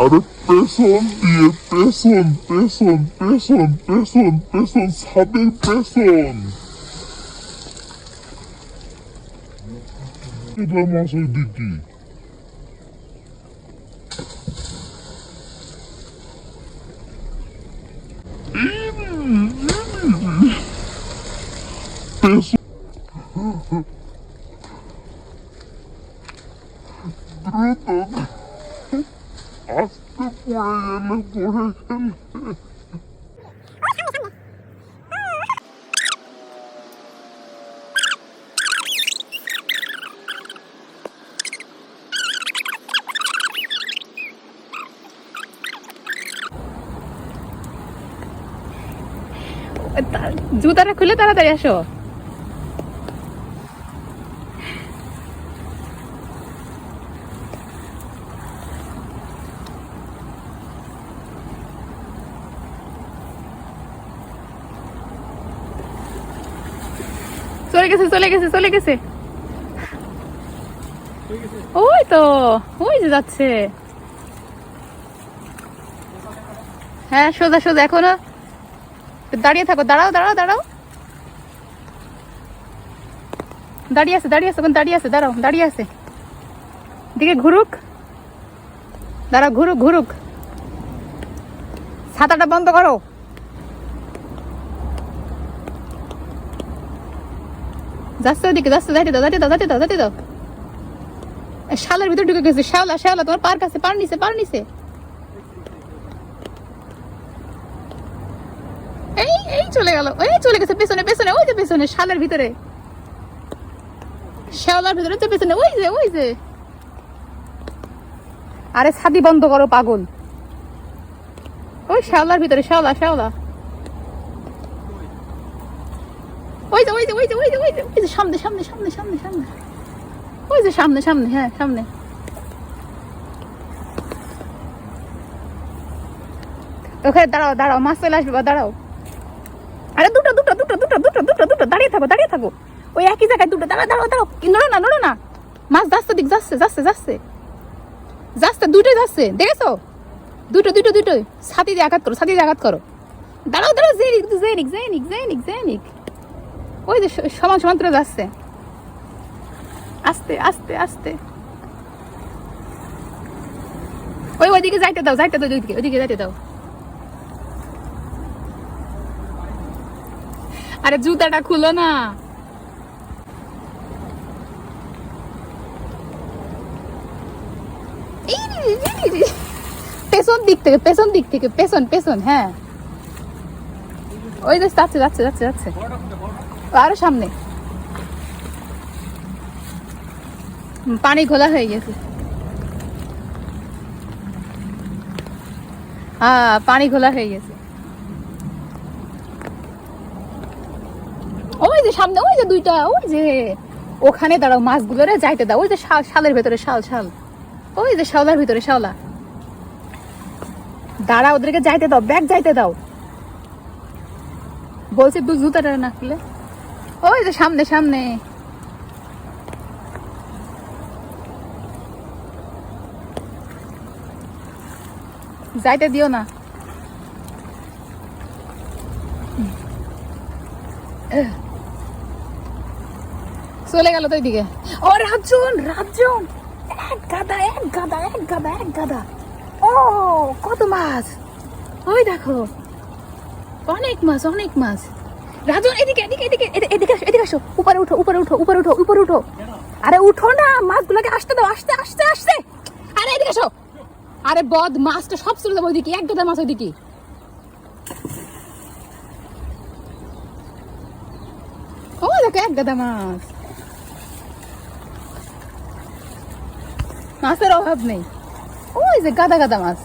আরে পেছন দিয়ে পেছন পেছন পেছন পেছন পেছন ছাদের পেছন মাছের দিকে পেছন আস্তে পড়ে গেলে জুতাটা খুলে তাড়াতাড়ি আসো। চলে গেছে চলে গেছে চলে গেছে। ওই তো ওই যে যাচ্ছে। হ্যাঁ সোজা সোজা এখনো দাঁড়িয়ে থাকো। দাঁড়াও দাঁড়াও দাঁড়াও। দাঁড়িয়ে আছে দাঁড়িয়ে আছে দাঁড়িয়ে আছে। দাঁড়াও দাঁড়িয়ে আছে। দিকে ঘুরুক। দাঁড়াও ঘুরুক ঘুরুক। ছাতাটা বন্ধ করো। যাচ্ছে ওদিকে যাচ্ছে। দাঁড়িয়ে দাও দাঁড়িয়ে দাও দাঁড়িয়ে দাও দাঁড়িয়ে দাও। শালের ভিতরে ঢুকে গেছে। শ্যাওলা শ্যাওলা তোমার পার কাছে পার নিছে পার নিছে। এই এই চলে গেল। এই চলে গেছে পেছনে পেছনে। ওই যে পেছনে শালের ভিতরে শ্যাওলার ভিতরে যে পেছনে ওই যে ওই যে। আরে ছাতি বন্ধ করো পাগল। ওই শ্যাওলার ভিতরে শ্যাওলা শ্যাওলা। ওই যে ওই যে ওই যে ওই যে ওই যে ওই যে সামনে সামনে সামনে সামনে সামনে। ওই যে সামনে সামনে হ্যাঁ সামনে। ওখানে দাঁড়াও দাঁড়াও মাছ চলে আসবে দাঁড়াও। আরে দুটো দুটো দুটো দুটো দুটো দুটো দুটো দাঁড়িয়ে থাকো দাঁড়িয়ে থাকো। ওই একই জায়গায় দুটো। দাঁড়াও দাঁড়াও দাঁড়াও। নড়ো না নড়ো না। মাছ যাচ্ছে দিক যাচ্ছে যাচ্ছে যাচ্ছে যাচ্ছে। দুটোই যাচ্ছে দেখেছো। দুটো দুটো দুটোই। ছাতি দিয়ে আঘাত করো ছাতি দিয়ে আঘাত করো। দাঁড়াও দাঁড়াও। জেনিক জেনিক জেনিক জেনিক জেনিক। ওই যে সমান সমান তুলে যাচ্ছে। আস্তে আস্তে আস্তে। ওই ওইদিকে যাইতে দাও যাইতে দাও। ওইদিকে ওইদিকে যাইতে দাও। আরে জুতাটা খুলো না। পেছন দিক থেকে পেছন দিক থেকে পেছন পেছন হ্যাঁ। ওই যে যাচ্ছে যাচ্ছে যাচ্ছে যাচ্ছে। আরো সামনে। পানি ঘোলা হয়ে গেছে। হ্যাঁ পানি ঘোলা হয়ে গেছে। ওই যে সামনে ওই যে দুইটা। ওই যে ওখানে দাঁড়াও মাছগুলো রে যাইতে দাও। ওই যে শালের ভেতরে শাল শাল। ওই যে শাওলার ভিতরে শাওলা। দাঁড়া ওদেরকে যাইতে দাও ব্যাগ যাইতে দাও বলছি। জুতাটা না খুলে। ওই যে সামনে সামনে। যাইতে দিও না। চলে গেল তো ওইদিকে। ও রাজন রাজন। এক গাদা এক গাদা এক গাদা এক গাদা। ও কত মাছ। ওই দেখো অনেক মাছ অনেক মাছ। রাজন এদিকে এদিকে এদিকে এদিকে এদিকে আসো। উপরে উঠো উপরে উঠো উপরে উঠো উপরে উঠো। আরে উঠো না মাছগুলোকে আসতে দাও আসতে আসতে আসতে। আরে এদিকে আসো। আরে বদ মাছটা সব চলে যাবো ওইদিকে। এক গাদা মাছ ওইদিকে। ও দেখো এক গাদা মাছ। মাছের অভাব নেই। ওই যে গাদা গাদা মাছ।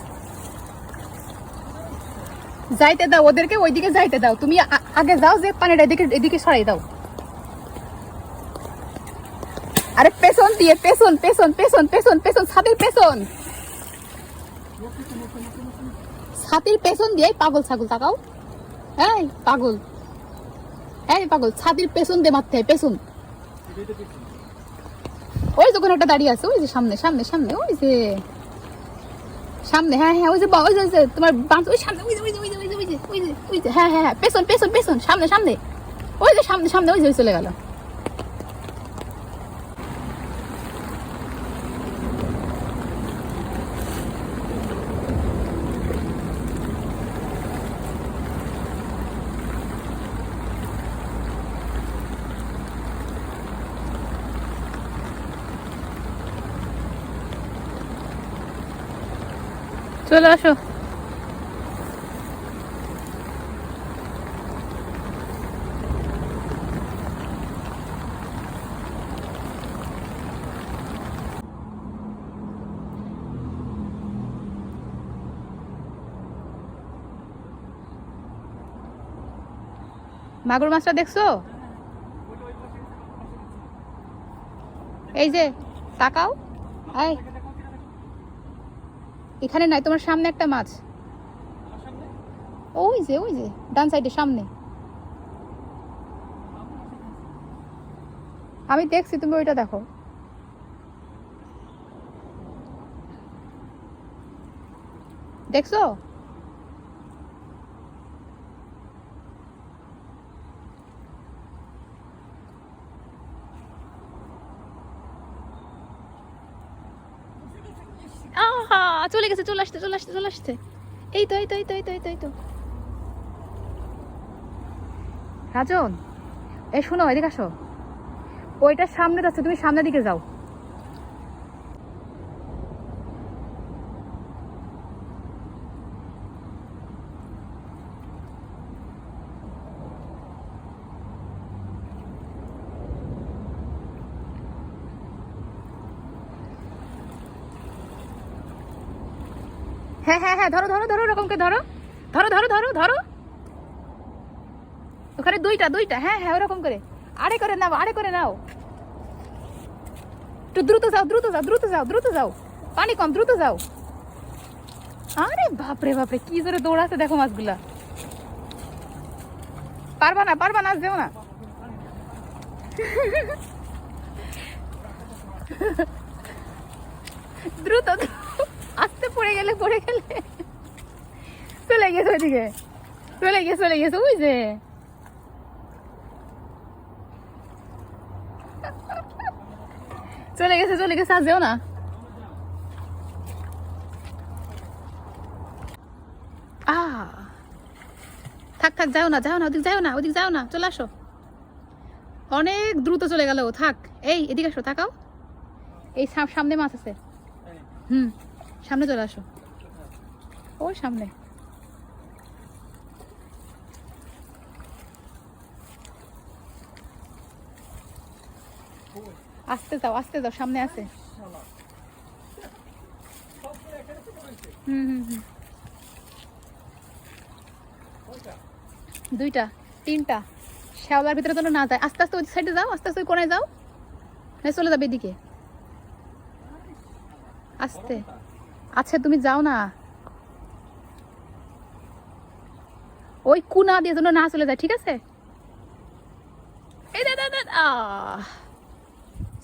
যাইতে দাও ওদেরকে ওইদিকে যাইতে দাও। তুমি আগে যাও যে পানিটা এদিকে এদিকে সরাই দাও। আরে পেছন দিয়ে পেছন পেছন পেছন পেছন পেছন ছাতির পেছন। ছাতির পেছন দিয়ে পাগল ছাগল তাকাও। এই পাগল এই পাগল ছাতির পেছন দিয়ে মারতে হয় পেছন। ওই যখন একটা দাঁড়িয়ে আছে ওই যে সামনে সামনে সামনে। ওই যে সামনে, হ্যাঁ হ্যাঁ, ওই যে ওই যে ওই যে তোমার বাম, ওই সামনে, ওই যে ওই যে ওই যে ওই যে ওই যে ওই যে ওই যে, হ্যাঁ হ্যাঁ হ্যাঁ, পেছন পেছন পেছন, সামনে সামনে, ওই যে সামনে সামনে, ওই যে ওই চলে গেল। চলে আসো। মাগুর মাছটা দেখছো? এই যে তাকাও, এই এখানে নাই, তোমার সামনে একটা মাছ, ওই যে ডান সাইডে সামনে। আমি দেখছি, তুমি ওইটা দেখো। দেখছো? আহা, চলে গেছে, চলে আসতে চলে আসতে চলে আসতে। এই তো এই তো এই তো এই তো এই তো এই তো। রাজন, এই শোনো, এদিকে আসো। ওইটা সামনে যাচ্ছে, তুমি সামনের দিকে যাও। হ্যাঁ হ্যাঁ হ্যাঁ, ধরো ধরো ধরো, ওরকমকে ধরো, ধরো ধরো ধরো ধরো। ওখানে দুইটা দুইটা, হ্যাঁ হ্যাঁ, ওরকম করে আড়ে করে নাও, আড়ে করে নাও। একটু দ্রুত যাও, দ্রুত যাও, দ্রুত যাও, দ্রুত যাও, পানি কম, দ্রুত যাও। আরে বাপরে বাপরে, কি জোরে দৌড়াচ্ছে দেখো মাছগুলা। পারবা না, পারবা না, যেও না। দ্রুত, আস্তে, পড়ে গেলে পড়ে গেলে। চলে গেছে ওইদিকে, চলে গেছে, চলে গেছে, ওই যে। চলে গেছে, চলে গেছে, আর যেও না। থাক থাক, যাও না, যাও না, ওদিক যাও না, ওদিক যাও না, চলে আসো। অনেক দ্রুত চলে গেল, থাক। এই এদিকে আসো, তাকাও, এই সামনে মাছ আছে। সামনে চলে আসো, ওই সামনে। আস্তে যাও, আস্তে যাও, সামনে আছে। দুইটা তিনটা, শ্যাওলার ভিতরে যেন না যায়। আস্তে আস্তে ওই সাইডে যাও, আস্তে আস্তে ওই কোনায় যাও, না চলে যাবে এদিকে। আস্তে, আচ্ছা তুমি যাও না, ওই কুনা দিয়ে যেন না চলে যায়, ঠিক আছে? এই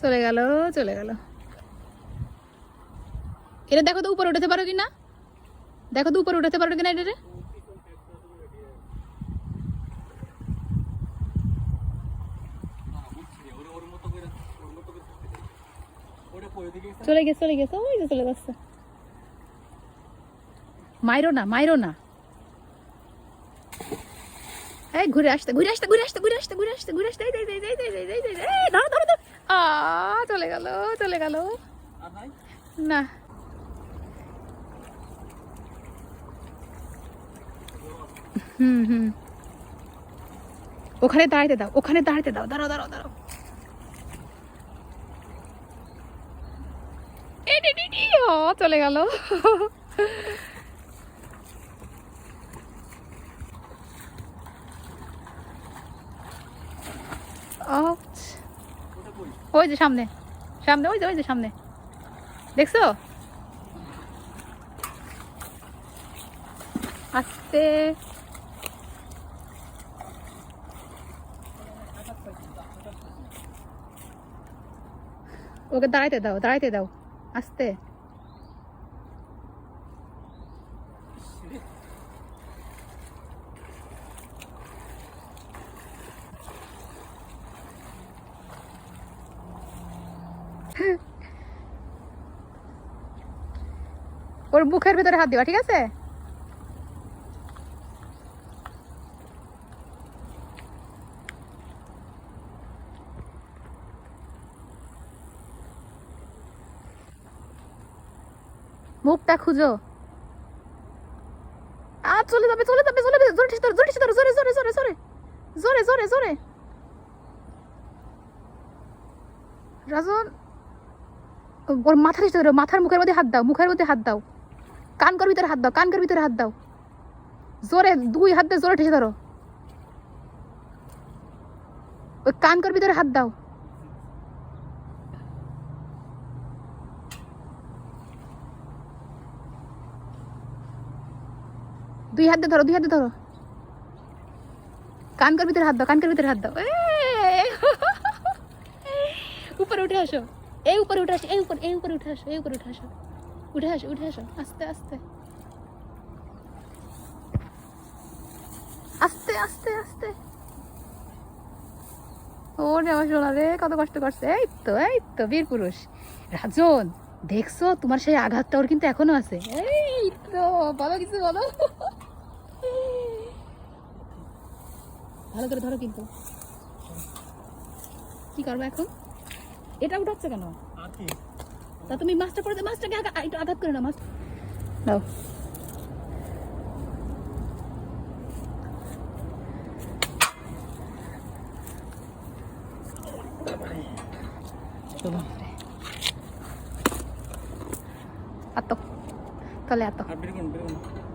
চলে গেল, চলে গেল। এটা দেখো তো উপরে উঠাতে পারো কিনা, দেখো তো উপরে উঠাতে পারো কিনা এটা। চলে গেছে, চলে গেছে, ওই যে চলে যাচ্ছে। মাইরো না, মাইরো না। এই ঘুরে আসতে, ঘুরে আসতে, ঘুরে আসতে, ঘুরে আসতে, ঘুরে আসতে, ঘুরে আসতে, ধরো ধরো ধরো। চলে গেল, চলে গেল। না, ওখানে দাঁড়াতে দাও, ওখানে দাঁড়াতে দাও, দাঁড়াও দাঁড়াও দাঁড়াও। চলে গেল। ওই যে সামনে, সামনে, ওই যে, ওই যে সামনে, দেখছো? আস্তে, ওকে দাঁড়াইতে দাও, দাঁড়াইতে দাও, আস্তে। ওর মুখের ভিতরে হাত দিবা, ঠিক আছে? মুখটা খুঁজো। চলে যাবে, চলে যাবে, চলে যাবে। জোরে ঠেসে ধরো, জোরে ঠেসে ধরো, জোরে জোরে জোরে জোরে জোরে জোরে জোরে। রাজন, ওর মাথার ঠেসে ধরো, মাথার মুখের মধ্যে হাত দাও, মুখের মধ্যে হাত দাও, কানকার ভিতরে হাত দাও, কানকার ভিতরে হাত দাও, জোরে 2 হাত দিয়ে জোরে ঠেসে ধরো। ওই কানকার ভিতরে হাত দাও। দুই হাত দিয়ে ধরো, 2 হাত দিয়ে ধরো, কানকার ভিতরে হাত দাও, কানকার ভিতরে হাত দাও। উপরে উঠে আসো, এই উপরে উঠে আসো, এই উপরে উঠে আসো, এই উপরে উঠে আসো, উঠে আসো, উঠে আসো, আস্তে আস্তে আস্তে আস্তে আস্তে। ওরে আমার সোনা রে, কত কষ্ট করছে। এই তো বীর পুরুষ। রাজন, দেখছো তোমার সেই আঘাতটা ওর কিন্তু এখনো আছে। এই তো, বলো কিছু বলো। ভালো করে ধরো কিন্তু। কি করবো এখন? এটা উঠাচ্ছে কেন? তা তুমি মাছটা পড়ে, মাছটাকে একটু আঘাত করে না, মাছ দাও। আতো, তাহলে আতো।